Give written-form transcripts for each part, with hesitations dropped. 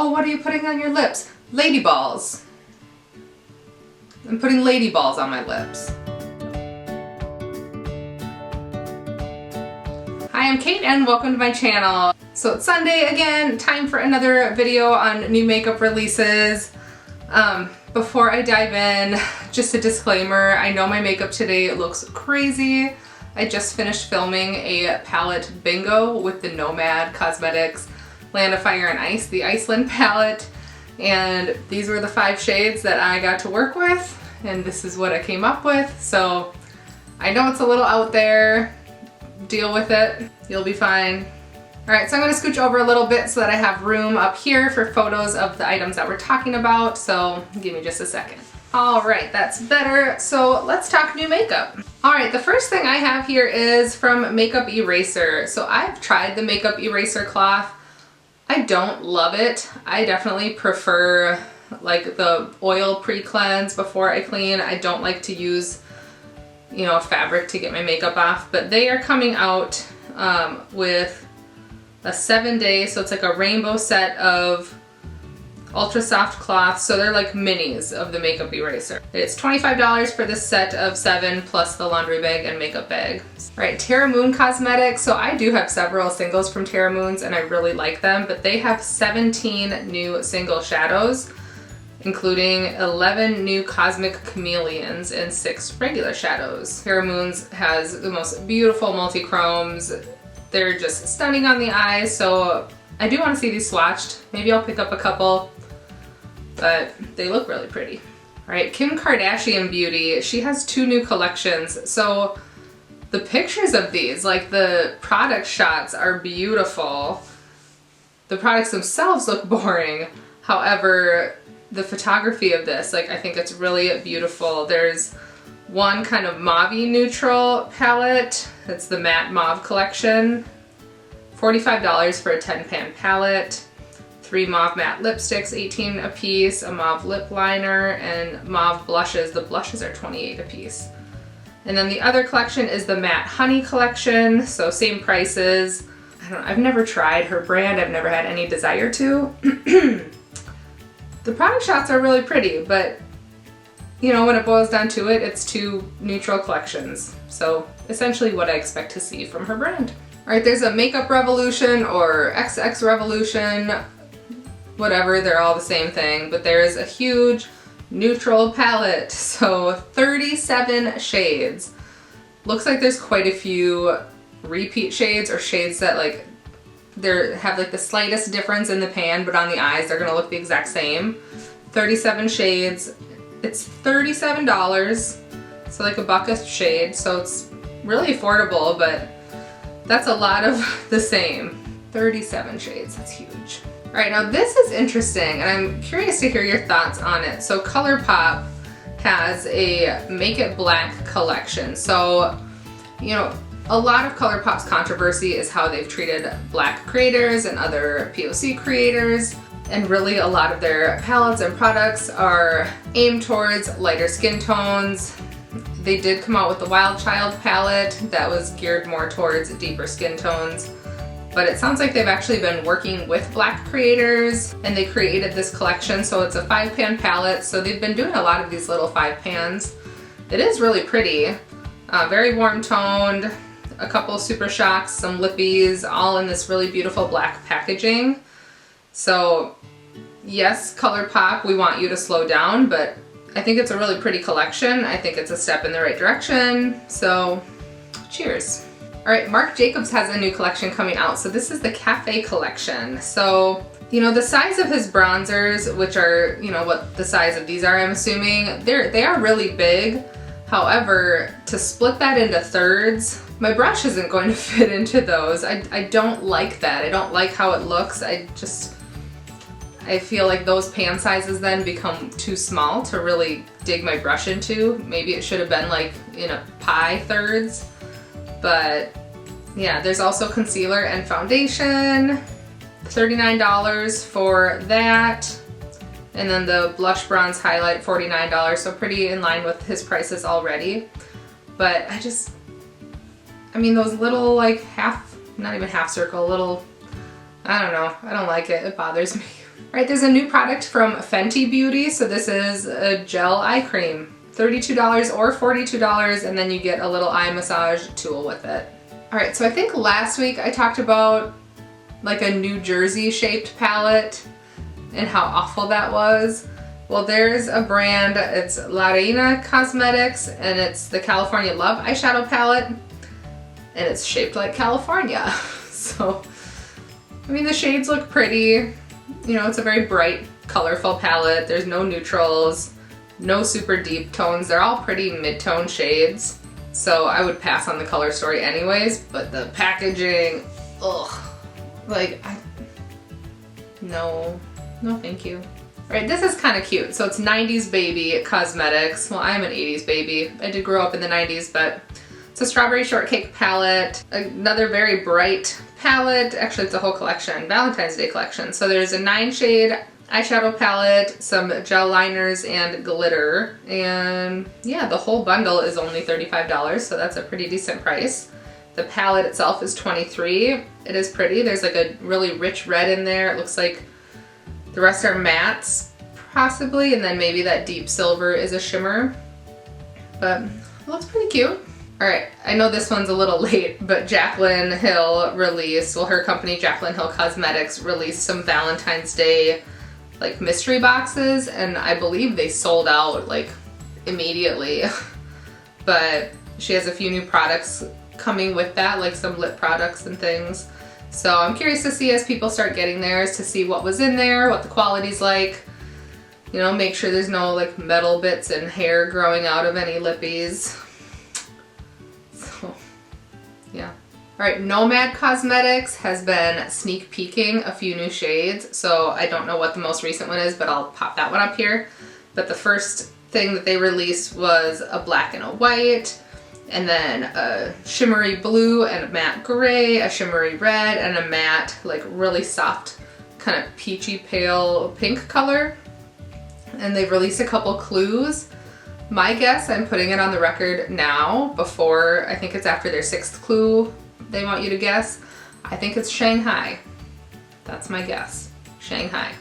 oh, what are you putting on your lips? Lady balls. I'm putting lady balls on my lips. Hi, I'm Kate and welcome to my channel. So it's Sunday again, time for another video on new makeup releases. Before I dive in, just a disclaimer, I know my makeup today looks crazy. I just finished filming a palette bingo with the Nomad Cosmetics Land of Fire and Ice, the Iceland palette. And these were the 5 shades that I got to work with, and this is what I came up with. So I know it's a little out there, deal with it, you'll be fine. Alright, so I'm going to scooch over a little bit so that I have room up here for photos of the items that we're talking about, so give me just a second. Alright, that's better. So let's talk new makeup. Alright, the first thing I have here is from Makeup Eraser. So I've tried the Makeup Eraser cloth. I don't love it. I definitely prefer like the oil pre-cleanse before I clean. I don't like to use, you know, fabric to get my makeup off, but they are coming out with a 7-day, so it's like a rainbow set of ultra soft cloths, so they're like minis of the Makeup Eraser. It's $25 for this set of 7 plus the laundry bag and makeup bag. Alright, Terra Moon Cosmetics. So I do have several singles from Terra Moons and I really like them, but they have 17 new single shadows, including 11 new Cosmic Chameleons and 6 regular shadows. Terra Moons has the most beautiful multi-chromes. They're just stunning on the eyes, so I do want to see these swatched. Maybe I'll pick up a couple, but they look really pretty. Alright, Kim Kardashian Beauty. She has 2 new collections. So the pictures of these, like the product shots, are beautiful. The products themselves look boring. However, the photography of this, like, I think it's really beautiful. There's one kind of mauve-y neutral palette. It's the Matte Mauve collection. $45 for a 10-pan palette. 3 mauve matte lipsticks, 18 a piece, a mauve lip liner, and mauve blushes. The blushes are 28 a piece. And then the other collection is the Matte Honey collection, so same prices. I don't know, I've never tried her brand, I've never had any desire to. The product shots are really pretty, but you know, when it boils down to it, it's 2 neutral collections. So essentially what I expect to see from her brand. Alright, there's a Makeup Revolution or XX Revolution, whatever, they're all the same thing, but there is a huge neutral palette, so 37 shades. Looks like there's quite a few repeat shades or shades that like have like the slightest difference in the pan, but on the eyes they're gonna look the exact same. 37 shades. It's $37, so like $1 a shade, so it's really affordable, but that's a lot of the same. 37 shades, that's huge. All right, now this is interesting, and I'm curious to hear your thoughts on it. So Colourpop has a Make It Black collection. So, you know, a lot of Colourpop's controversy is how they've treated Black creators and other POC creators. And really a lot of their palettes and products are aimed towards lighter skin tones. They did come out with the Wild Child palette that was geared more towards deeper skin tones. But it sounds like they've actually been working with Black creators and they created this collection. So it's a 5-pan palette. So they've been doing a lot of these little 5 pans. It is really pretty, very warm toned, a couple Super Shocks, some lippies, all in this really beautiful black packaging. So yes, Colourpop, we want you to slow down, but I think it's a really pretty collection. I think it's a step in the right direction, so cheers. Alright, Marc Jacobs has a new collection coming out, so this is the Cafe collection. So, you know, the size of his bronzers, which are, you know, what the size of these are, I'm assuming, they are really big. However, to split that into thirds, my brush isn't going to fit into those. I don't like that. I don't like how it looks. I feel like those pan sizes then become too small to really dig my brush into. Maybe it should have been like in a pie thirds. But yeah, there's also concealer and foundation. $39 for that. And then the blush bronze highlight, $49, so pretty in line with his prices already. But I mean those little like not even half circle, little, I don't know, I don't like it, it bothers me. Alright, there's a new product from Fenty Beauty. So this is a gel eye cream. $32 or $42, and then you get a little eye massage tool with it. Alright, so I think last week I talked about like a New Jersey shaped palette and how awful that was. Well, there's a brand, it's La Reina Cosmetics, and it's the California Love eyeshadow palette, and it's shaped like California. So, I mean, the shades look pretty. You know, it's a very bright, colorful palette. There's no neutrals, no super deep tones. They're all pretty mid-tone shades. So I would pass on the color story anyways, but the packaging, ugh. Like, no thank you. Alright, this is kind of cute. So it's 90s baby cosmetics. Well, I'm an 80s baby. I did grow up in the 90s, but it's a strawberry shortcake palette. Another very bright palette. Actually, it's a whole collection, Valentine's Day collection. So there's a 9-shade eyeshadow palette, some gel liners, and glitter. And yeah, the whole bundle is only $35, so that's a pretty decent price. The palette itself is $23. It is pretty. There's like a really rich red in there. It looks like the rest are mattes, possibly, and then maybe that deep silver is a shimmer. But it looks pretty cute. Alright, I know this one's a little late, but Jaclyn Hill released, well, her company Jaclyn Hill Cosmetics released some Valentine's Day like mystery boxes, and I believe they sold out like immediately. But she has a few new products coming with that, like some lip products and things. So I'm curious to see as people start getting theirs, to see what was in there, what the quality's like. You know, make sure there's no like metal bits and hair growing out of any lippies. So, yeah. Alright, Nomad Cosmetics has been sneak peeking a few new shades. So I don't know what the most recent one is, but I'll pop that one up here. But the first thing that they released was a black and a white, and then a shimmery blue and a matte gray, a shimmery red, and a matte, like really soft, kind of peachy pale pink color. And they've released a couple clues. My guess, I'm putting it on the record now, before, I think it's after their 6th clue they want you to guess. I think it's Shanghai. That's my guess. Shanghai.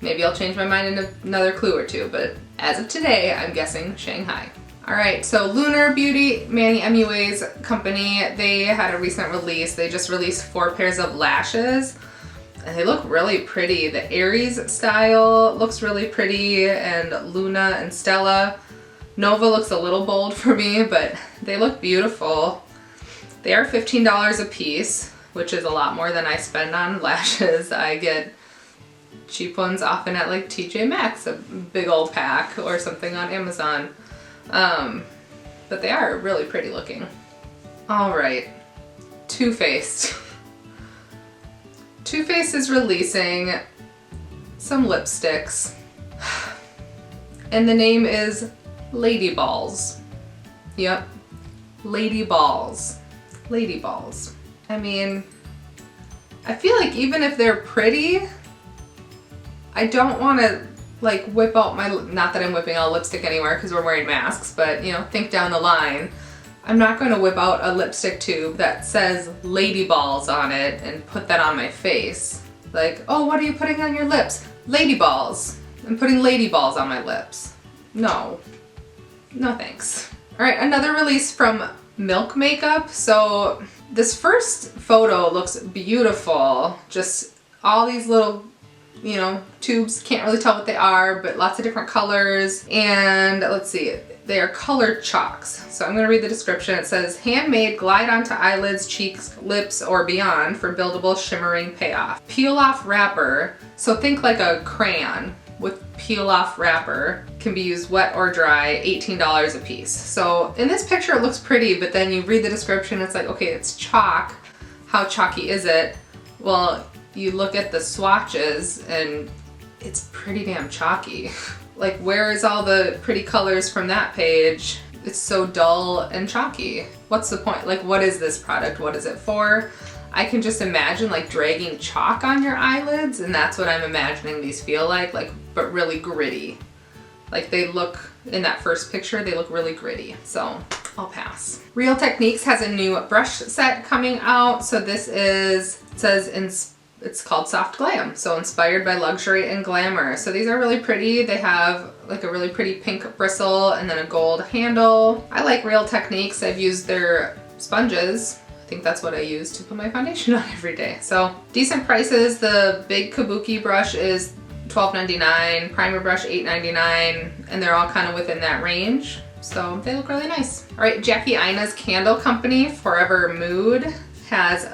Maybe I'll change my mind in another clue or two, but as of today, I'm guessing Shanghai. Alright, so Lunar Beauty, Manny MUA's company, they had a recent release. They just released 4 pairs of lashes, and they look really pretty. The Aries style looks really pretty, and Luna and Stella. Nova looks a little bold for me, but they look beautiful. They are $15 a piece, which is a lot more than I spend on lashes. I get cheap ones often at like TJ Maxx, a big old pack, or something on Amazon. But they are really pretty looking. Alright, Too Faced. Too Faced is releasing some lipsticks, and the name is Lady Balls. Yep, Lady Balls. Lady Balls. I mean, I feel like even if they're pretty, I don't want to like whip out my, not that I'm whipping out lipstick anywhere because we're wearing masks, but you know, think down the line. I'm not going to whip out a lipstick tube that says Lady Balls on it and put that on my face. Like, oh, what are you putting on your lips? Lady Balls. I'm putting Lady Balls on my lips. No. No thanks. Alright, another release from Milk Makeup. So this first photo looks beautiful. Just all these little, you know, tubes, can't really tell what they are, but lots of different colors. And let's see, they are colored chalks. So I'm going to read the description. It says, handmade, glide onto eyelids, cheeks, lips, or beyond for buildable shimmering payoff. Peel off wrapper. So think like a crayon with peel off wrapper. Can be used wet or dry, $18 a piece. So in this picture it looks pretty, but then you read the description, it's like, okay, it's chalk. How chalky is it? Well, you look at the swatches and it's pretty damn chalky. Like, where is all the pretty colors from that page? It's so dull and chalky. What's the point? Like, what is this product? What is it for? I can just imagine like dragging chalk on your eyelids, and that's what I'm imagining these feel like, but really gritty. Like they look, in that first picture, they look really gritty. So I'll pass. Real Techniques has a new brush set coming out. So this is, it says it's called Soft Glam, so inspired by luxury and glamour. So these are really pretty. They have like a really pretty pink bristle and then a gold handle. I like Real Techniques. I've used their sponges. I think that's what I use to put my foundation on every day. So decent prices. The big kabuki brush is $12.99, primer brush $8.99, and they're all kind of within that range. So they look really nice. All right, Jackie Ina's candle company, Forever Mood, has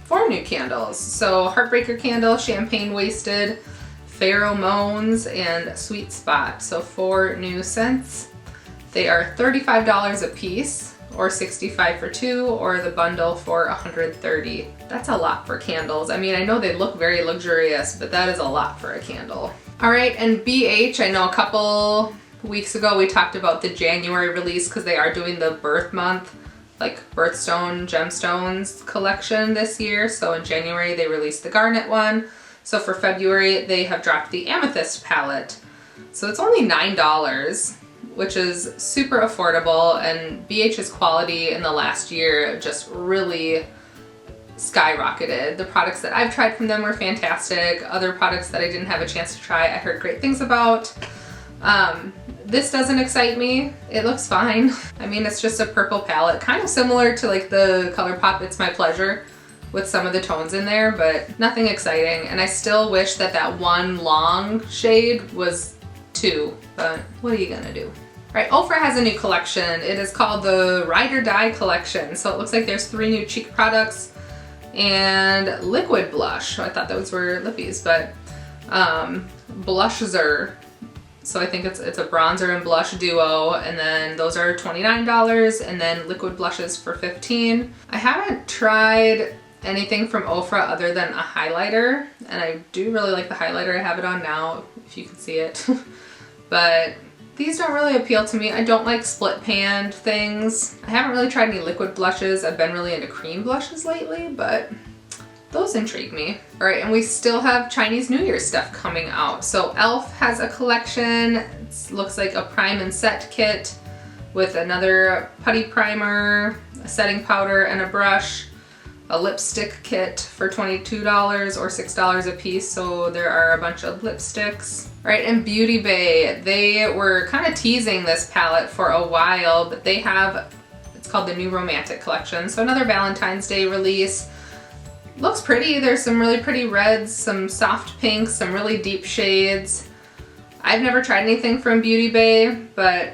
4 new candles. So Heartbreaker Candle, Champagne Wasted, Pheromones, and Sweet Spot. So 4 new scents. They are $35 a piece, or $65 for 2, or the bundle for $130. That's a lot for candles. I mean, I know they look very luxurious, but that is a lot for a candle. All right, and BH, I know a couple weeks ago we talked about the January release because they are doing the birth month, like birthstone gemstones collection this year. So in January they released the garnet one. So for February they have dropped the amethyst palette. So it's only $9, which is super affordable, and BH's quality in the last year just really skyrocketed. The products that I've tried from them were fantastic. Other products that I didn't have a chance to try, I heard great things about. This doesn't excite me. It looks fine. I mean, it's just a purple palette, kind of similar to like the Colourpop It's My Pleasure with some of the tones in there, but nothing exciting. And I still wish that that one long shade was 2, but what are you gonna do? Right, Ofra has a new collection. It is called the Ride or Die collection. So it looks like there's 3 new cheek products and liquid blush. I thought those were lippies, but blusher. So I think it's a bronzer and blush duo, and then those are $29, and then liquid blushes for $15. I haven't tried anything from Ofra other than a highlighter, and I do really like the highlighter. I have it on now, if you can see it. But these don't really appeal to me. I don't like split panned things. I haven't really tried any liquid blushes. I've been really into cream blushes lately, but those intrigue me. All right, and we still have Chinese New Year stuff coming out. So e.l.f. has a collection. It looks like a prime and set kit with another putty primer, a setting powder, and a brush. A lipstick kit for $22 or $6 a piece, so there are a bunch of lipsticks. All right, and Beauty Bay, they were kind of teasing this palette for a while, but they have, it's called the New Romantic Collection, so another Valentine's Day release. Looks pretty. There's some really pretty reds, some soft pinks, some really deep shades. I've never tried anything from Beauty Bay, but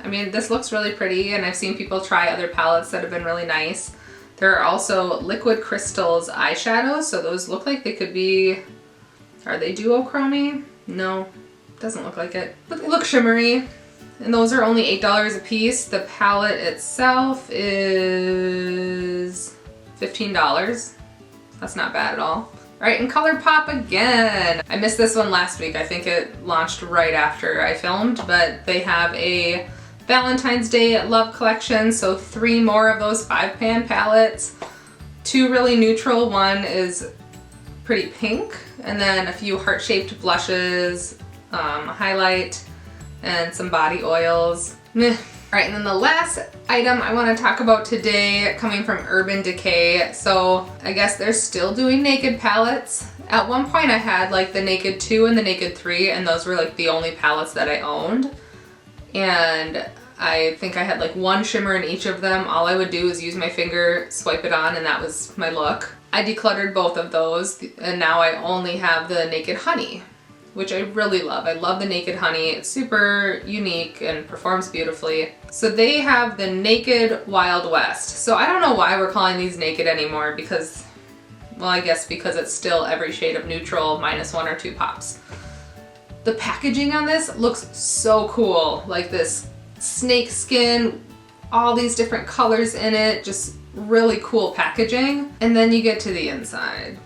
I mean, this looks really pretty, and I've seen people try other palettes that have been really nice. There are also Liquid Crystals eyeshadows, so those look like they could be, are they duochromy? No, doesn't look like it. But they look shimmery, and those are only $8 a piece. The palette itself is $15. That's not bad at all. All right, and Colourpop again. I missed this one last week. I think it launched right after I filmed, but they have a Valentine's Day Love collection, so 3 more of those 5-pan palettes. 2 really neutral, one is pretty pink, and then a few heart-shaped blushes, a highlight, and some body oils. Meh. All right, and then the last item I want to talk about today, coming from Urban Decay. So I guess they're still doing naked palettes. At one point I had like the Naked 2 and the Naked 3, and those were like the only palettes that I owned. And I think I had like 1 shimmer in each of them. All I would do is use my finger, swipe it on, and that was my look. I decluttered both of those, and now I only have the Naked Honey, which I really love. I love the Naked Honey. It's super unique and performs beautifully. So they have the Naked Wild West. So I don't know why we're calling these naked anymore, because, well, I guess because it's still every shade of neutral minus 1 or 2 pops. The packaging on this looks so cool. Like this snake skin, all these different colors in it, just really cool packaging. And then you get to the inside.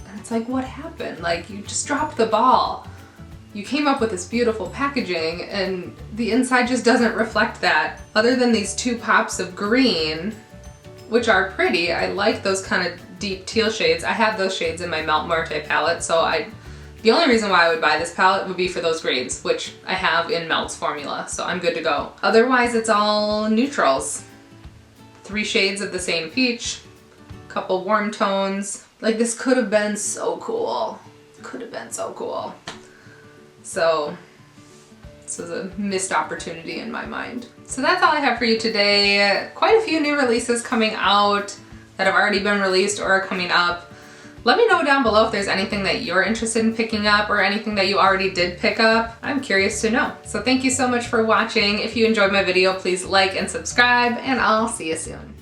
And it's like, what happened? Like, you just dropped the ball. You came up with this beautiful packaging and the inside just doesn't reflect that. Other than these 2 pops of green, which are pretty. I like those kind of deep teal shades. I have those shades in my Melt Marte palette, so the only reason why I would buy this palette would be for those greens, which I have in Melt's formula, so I'm good to go. Otherwise, it's all neutrals. 3 shades of the same peach, a couple warm tones, Like, this could have been so cool. Could have been so cool. So this was a missed opportunity in my mind. So that's all I have for you today. Quite a few new releases coming out that have already been released or are coming up. Let me know down below if there's anything that you're interested in picking up or anything that you already did pick up. I'm curious to know. So thank you so much for watching. If you enjoyed my video, please like and subscribe, and I'll see you soon.